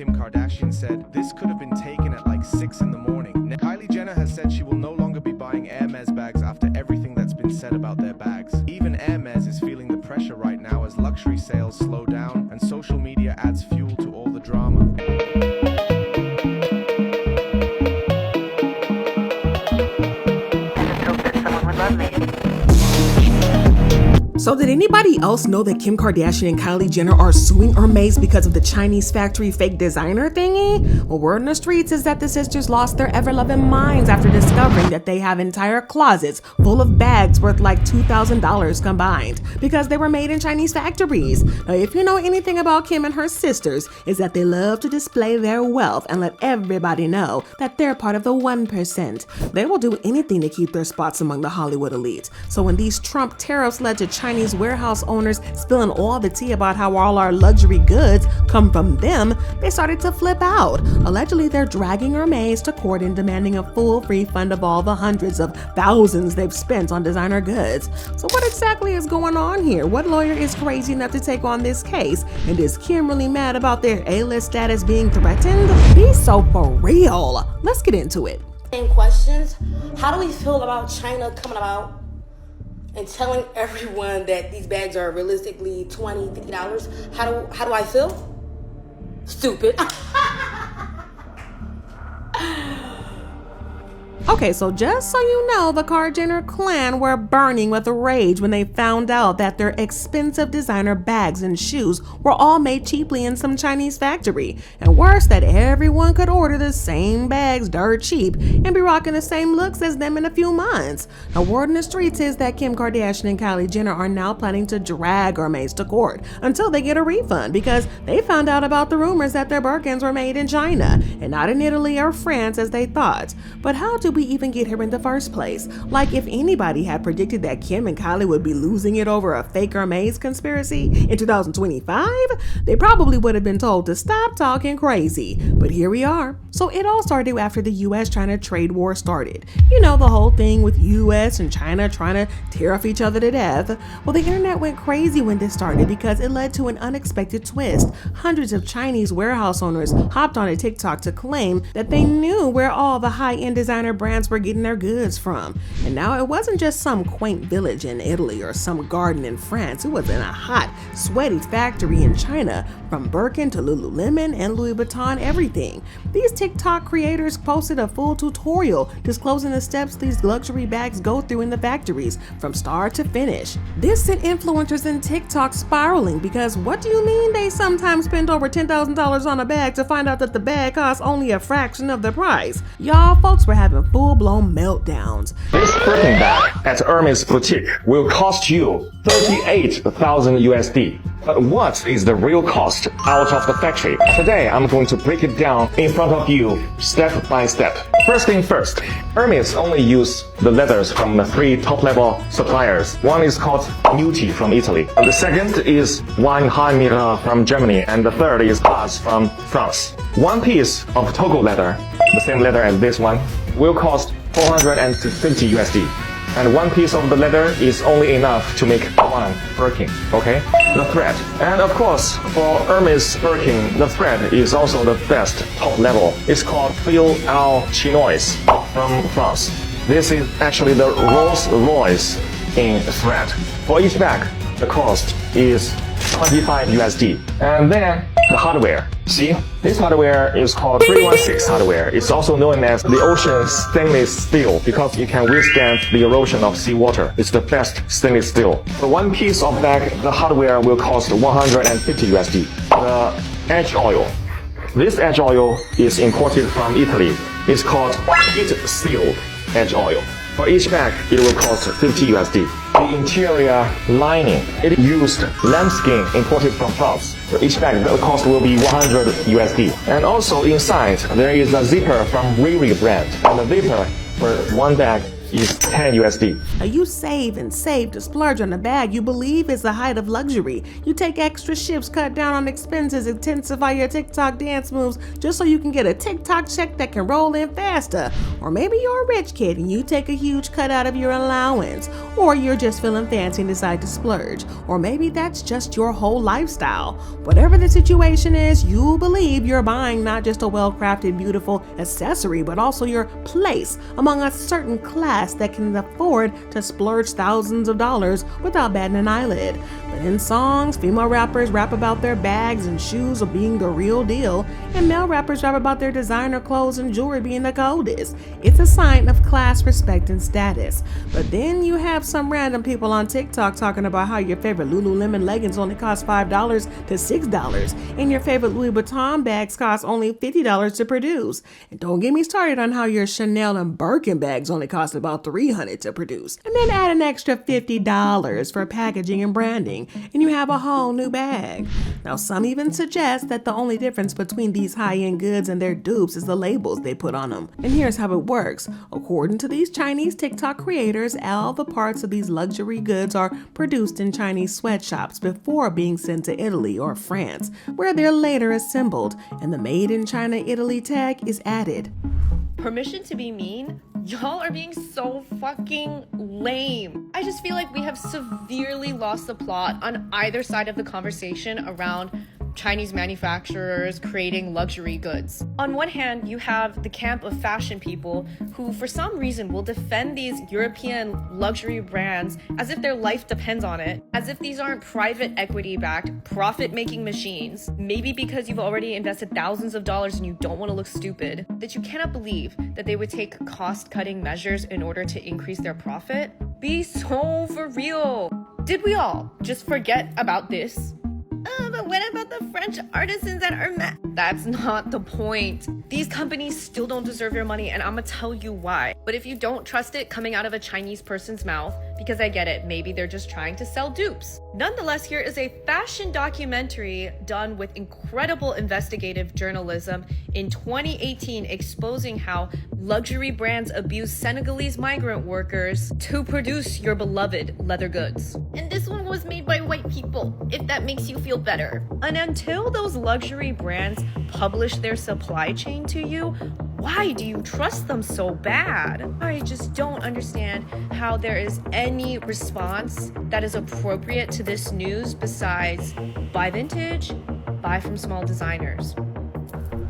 Kim Kardashian said this could have been taken at like 6 in the morning. Now, Kylie Jenner has said she will no longer be buying Hermes bags after everything that's been said about their bags. Even Hermes is feeling the pressure right now as luxury sales slow down and social media adds fuel to all the drama. So did anybody else know that Kim Kardashian and Kylie Jenner are suing Hermés because of the Chinese factory fake designer thingy? Well, word in the streets is that the sisters lost their ever-loving minds after discovering that they have entire closets full of bags worth like $2,000 combined because they were made in Chinese factories. Now, if you know anything about Kim and her sisters, is that they love to display their wealth and let everybody know that they're part of the 1%. They will do anything to keep their spots among the Hollywood elite. So when these Trump tariffs led to Chinese warehouse owners spilling all the tea about how all our luxury goods come from them, they started to flip out. Allegedly, they're dragging Hermes to court and demanding a full refund of all the hundreds of thousands they've spent on designer goods. So what exactly is going on here? What lawyer is crazy enough to take on this case? And is Kim really mad about their A-list status being threatened? Be so for real. Let's get into it. Same questions. How do we feel about China coming about and telling everyone that these bags are realistically $20, $50? How do I feel? Stupid. Okay, so just so you know, the Kardashian clan were burning with rage when they found out that their expensive designer bags and shoes were all made cheaply in some Chinese factory. And worse, that everyone could order the same bags dirt cheap and be rocking the same looks as them in a few months. Now, word in the streets is that Kim Kardashian and Kylie Jenner are now planning to drag Hermes to court until they get a refund because they found out about the rumors that their Birkins were made in China and not in Italy or France as they thought. But how do we even get here in the first place? Like, if anybody had predicted that Kim and Kylie would be losing it over a fake Hermes conspiracy in 2025, they probably would have been told to stop talking crazy. But here we are. So it all started after the US-China trade war started. You know, the whole thing with US and China trying to tariff each other to death. Well, the internet went crazy when this started because it led to an unexpected twist. Hundreds of Chinese warehouse owners hopped on a TikTok to claim that they knew where all the high-end designer brands were getting their goods from. And now it wasn't just some quaint village in Italy or some garden in France. It was in a hot, sweaty factory in China, from Birkin to Lululemon and Louis Vuitton, everything. These TikTok creators posted a full tutorial disclosing the steps these luxury bags go through in the factories, from start to finish. This sent influencers in TikTok spiraling because what do you mean they sometimes spend over $10,000 on a bag to find out that the bag costs only a fraction of the price? Y'all folks were having full-blown meltdowns. This Birkin bag at Hermes boutique will cost you 38,000 USD. But what is the real cost out of the factory? Today, I'm going to break it down in front of you, step by step. First thing first, Hermes only use the leathers from the 3 top-level suppliers. One is called Misstee from Italy. The second is Hermés from Germany, and the third is Hermés from France. One piece of Togo leather, the same leather as this one, will cost 450 USD. And one piece of the leather is only enough to make one Birkin, okay? The thread. And of course, for Hermes Birkin, the thread is also the best top level. It's called Fil à Chinois from France. This is actually the Rolls Royce in thread. For each bag, the cost is 25 USD. And then the hardware. See, this hardware is called 316 hardware. It's also known as the ocean stainless steel because it can withstand the erosion of seawater. It's the best stainless steel. For one piece of bag, the hardware will cost 150 USD. The edge oil. This edge oil is imported from Italy. It's called heat sealed edge oil. For each bag, it will cost 50 USD. The interior lining, it used lambskin imported from France. For each bag, the cost will be 100 USD. And also inside, there is a zipper from Riri brand. And the zipper for one bag is 10 USD. Now you save and save to splurge on a bag you believe is the height of luxury. You take extra shifts, cut down on expenses, intensify your TikTok dance moves just so you can get a TikTok check that can roll in faster. Or maybe you're a rich kid and you take a huge cut out of your allowance. Or you're just feeling fancy and decide to splurge. Or maybe that's just your whole lifestyle. Whatever the situation is, you believe you're buying not just a well-crafted, beautiful accessory, but also your place among a certain class that can afford to splurge thousands of dollars without batting an eyelid. But in songs, female rappers rap about their bags and shoes or being the real deal, and male rappers rap about their designer clothes and jewelry being the coldest. It's a sign of class, respect, and status. But then you have some random people on TikTok talking about how your favorite Lululemon leggings only cost $5 to $6, and your favorite Louis Vuitton bags cost only $50 to produce. And don't get me started on how your Chanel and Birkin bags only cost about $300 to produce. And then add an extra $50 for packaging and branding, and you have a whole new bag. Now, some even suggest that the only difference between these high-end goods and their dupes is the labels they put on them. And here's how it works. According to these Chinese TikTok creators, all the parts of these luxury goods are produced in Chinese sweatshops before being sent to Italy or France, where they're later assembled, and the Made in China Italy tag is added. Permission to be mean? Y'all are being so fucking lame. I just feel like we have severely lost the plot on either side of the conversation around Chinese manufacturers creating luxury goods. On one hand, you have the camp of fashion people who, for some reason, will defend these European luxury brands as if their life depends on it, as if these aren't private equity-backed, profit-making machines. Maybe because you've already invested thousands of dollars and you don't want to look stupid, that you cannot believe that they would take cost-cutting measures in order to increase their profit. Be so for real. Did we all just forget about this? But what about the French artisans at Hermes? That's not the point. These companies still don't deserve your money, and I'm gonna tell you why. But if you don't trust it coming out of a Chinese person's mouth, because I get it, maybe they're just trying to sell dupes. Nonetheless, here is a fashion documentary done with incredible investigative journalism in 2018 exposing how luxury brands abuse Senegalese migrant workers to produce your beloved leather goods. And this one was made by white people, if that makes you feel better. And until those luxury brands publish their supply chain to you, why do you trust them so bad? I just don't understand how there is any response that is appropriate to this news besides buy vintage, buy from small designers.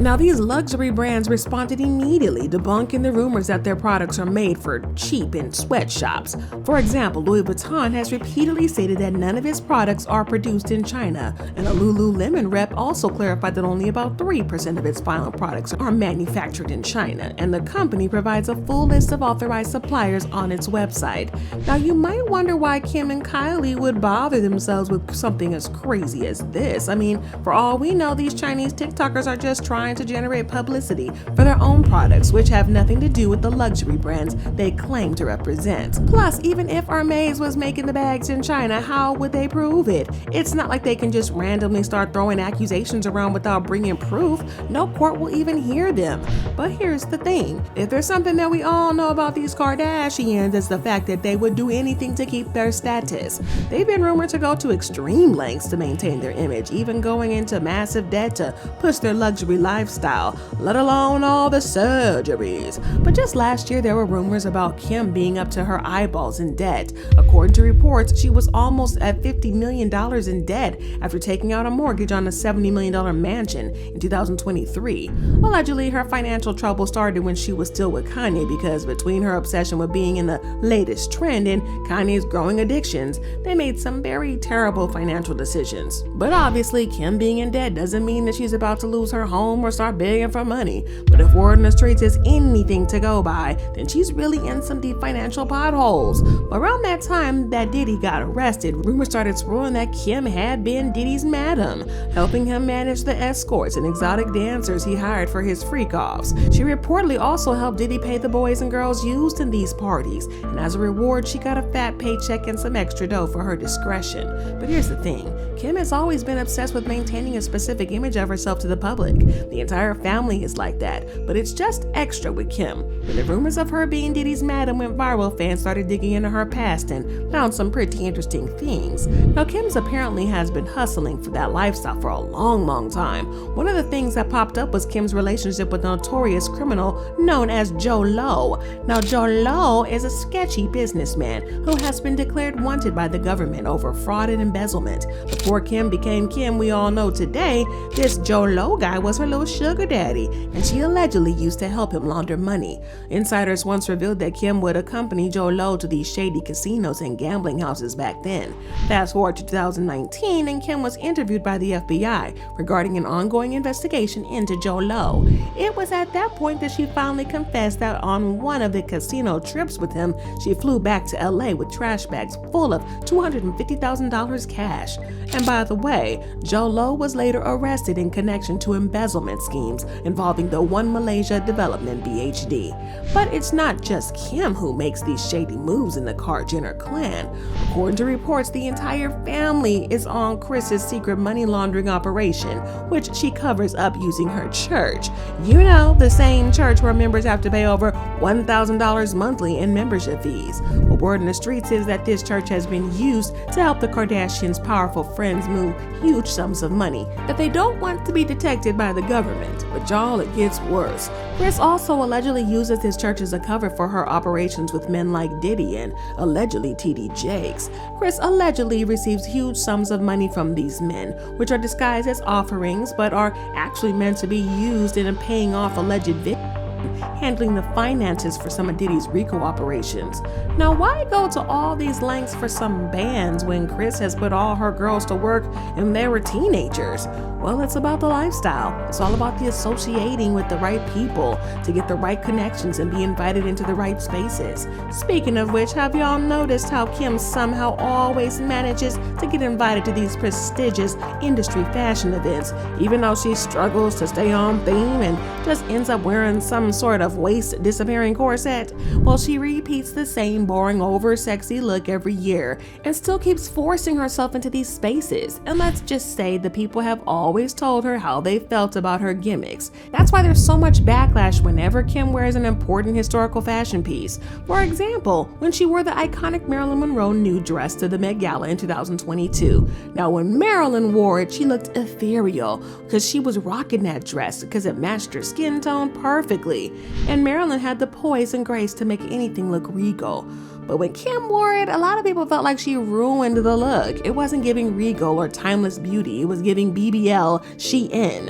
Now, these luxury brands responded immediately, debunking the rumors that their products are made for cheap in sweatshops. For example, Louis Vuitton has repeatedly stated that none of its products are produced in China, and a Lululemon rep also clarified that only about 3% of its final products are manufactured in China, and the company provides a full list of authorized suppliers on its website. Now, you might wonder why Kim and Kylie would bother themselves with something as crazy as this. I mean, for all we know, these Chinese TikTokers are just trying to generate publicity for their own products, which have nothing to do with the luxury brands they claim to represent. Plus, even if Hermés was making the bags in China, how would they prove it? It's not like they can just randomly start throwing accusations around without bringing proof. No court will even hear them. But here's the thing. If there's something that we all know about these Kardashians, it's the fact that they would do anything to keep their status. They've been rumored to go to extreme lengths to maintain their image, even going into massive debt to push their luxury lifestyle, let alone all the surgeries. But just last year, there were rumors about Kim being up to her eyeballs in debt. According to reports, she was almost at $50 million in debt after taking out a mortgage on a $70 million mansion in 2023. Allegedly, her financial trouble started when she was still with Kanye, because between her obsession with being in the latest trend and Kanye's growing addictions, they made some very terrible financial decisions. But obviously, Kim being in debt doesn't mean that she's about to lose her home or start begging for money. But if word in the streets is anything to go by, then she's really in some deep financial potholes. But around that time that Diddy got arrested, rumors started swirling that Kim had been Diddy's madam, helping him manage the escorts and exotic dancers he hired for his freak-offs. She reportedly also helped Diddy pay the boys and girls used in these parties, and as a reward, she got a fat paycheck and some extra dough for her discretion. But here's the thing. Kim has always been obsessed with maintaining a specific image of herself to the public. The entire family is like that, but it's just extra with Kim. When the rumors of her being Diddy's madam went viral, fans started digging into her past and found some pretty interesting things. Now, Kim's apparently has been hustling for that lifestyle for a long time. One of the things that popped up was Kim's relationship with a notorious criminal known as Joe Low. Now, Joe Low is a sketchy businessman who has been declared wanted by the government over fraud and embezzlement. Before Kim became Kim we all know today, this Joe Low guy was her little sugar daddy, and she allegedly used to help him launder money. Insiders once revealed that Kim would accompany Joe Low to these shady casinos and gambling houses back then. Fast forward to 2019, and Kim was interviewed by the FBI regarding an ongoing investigation into Joe Low. It was at that point that she finally confessed that on one of the casino trips with him, she flew back to LA with trash bags full of $250,000 cash. And by the way, Joe Low was later arrested in connection to embezzlement schemes involving the One Malaysia Development BHD. But it's not just Kim who makes these shady moves in the Kardashian clan. According to reports, the entire family is on Kris's secret money laundering operation, which she covers up using her church. You know, the same church where members have to pay over $1,000 monthly in membership fees. The word in the streets is that this church has been used to help the Kardashians' powerful friends move huge sums of money that they don't want to be detected by the government. But y'all, it gets worse. Kris also allegedly uses his church as a cover for her operations with men like Diddy and allegedly TD Jakes. Kris allegedly receives huge sums of money from these men, which are disguised as offerings but are actually meant to be used in paying off alleged victims, handling the finances for some of Diddy's RICO operations. Now, why go to all these lengths for some bands when Kris has put all her girls to work and they were teenagers? Well, it's about the lifestyle. It's all about the associating with the right people to get the right connections and be invited into the right spaces. Speaking of which, have y'all noticed how Kim somehow always manages to get invited to these prestigious industry fashion events, even though she struggles to stay on theme and just ends up wearing some sort of waist disappearing corset? Well, she repeats the same boring, over sexy look every year and still keeps forcing herself into these spaces. And let's just say the people have always told her how they felt about her gimmicks. That's why there's so much backlash whenever Kim wears an important historical fashion piece. For example, when she wore the iconic Marilyn Monroe nude dress to the Met Gala in 2022. Now, when Marilyn wore it, she looked ethereal because she was rocking that dress because it matched her skin tone perfectly. And Marilyn had the poise and grace to make anything look regal. But when Kim wore it, a lot of people felt like she ruined the look. It wasn't giving regal or timeless beauty. It was giving BBL, she in.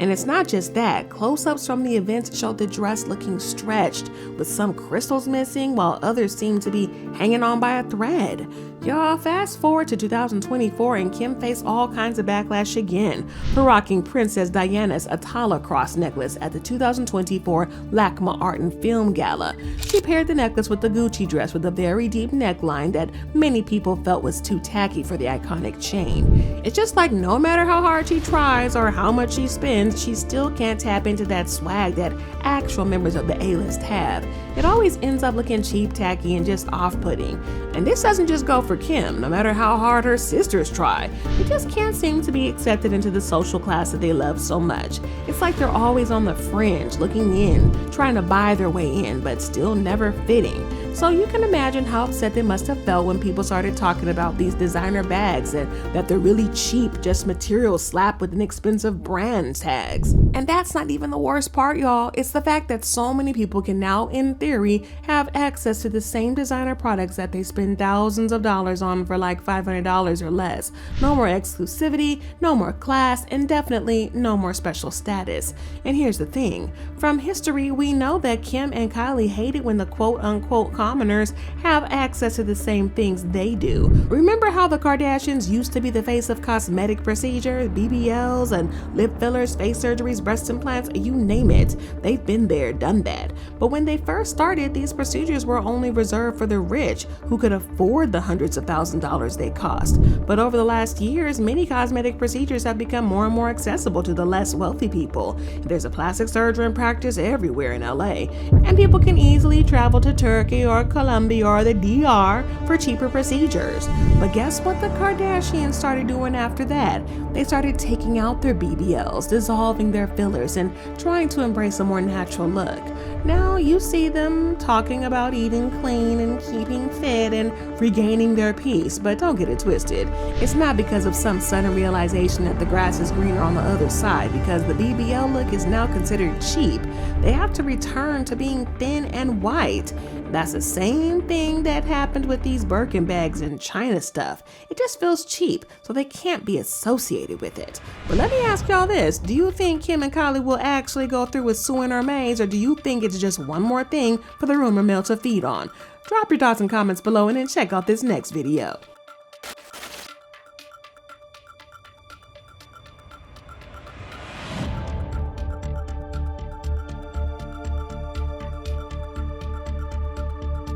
And it's not just that. Close-ups from the event showed the dress looking stretched, with some crystals missing while others seemed to be hanging on by a thread. Y'all, fast forward to 2024 and Kim faced all kinds of backlash again for rocking Princess Diana's Atala cross necklace at the 2024 LACMA Art and Film Gala. She paired the necklace with the Gucci dress with a very deep neckline that many people felt was too tacky for the iconic chain. It's just like no matter how hard she tries or how much she spends, she still can't tap into that swag that actual members of the A-list have. It always ends up looking cheap, tacky, and just off-putting. And this doesn't just go for Kim. No matter how hard her sisters try, they just can't seem to be accepted into the social class that they love so much. It's like they're always on the fringe, looking in, trying to buy their way in, but still never fitting. So you can imagine how upset they must have felt when people started talking about these designer bags and that they're really cheap, just material slapped with inexpensive brand tags. And that's not even the worst part, y'all. It's the fact that so many people can now, in theory, have access to the same designer products that they spend thousands of dollars on for like $500 or less. No more exclusivity, no more class, and definitely no more special status. And here's the thing. From history, we know that Kim and Kylie hate it when the quote-unquote commoners have access to the same things they do. Remember how the Kardashians used to be the face of cosmetic procedures, BBLs and lip fillers, face surgeries, breast implants, you name it. They've been there, done that. But when they first started, these procedures were only reserved for the rich who could afford the hundreds of thousands of dollars they cost. But over the last years, many cosmetic procedures have become more and more accessible to the less wealthy people. There's a plastic surgery practice everywhere in LA, and people can easily travel to Turkey or or Colombia or the DR for cheaper procedures. But guess what the Kardashians started doing after that? They started taking out their BBLs, dissolving their fillers, and trying to embrace a more natural look. Now you see them talking about eating clean and keeping fit and regaining their peace, but don't get it twisted. It's not because of some sudden realization that the grass is greener on the other side, because the BBL look is now considered cheap. They have to return to being thin and white. That's the same thing that happened with these Birkin bags and China stuff. It just feels cheap, so they can't be associated with it. But let me ask y'all this. Do you think Kim and Kylie will actually go through with suing Hermés, or do you think it's just one more thing for the rumor mill to feed on? Drop your thoughts and comments below and then check out this next video.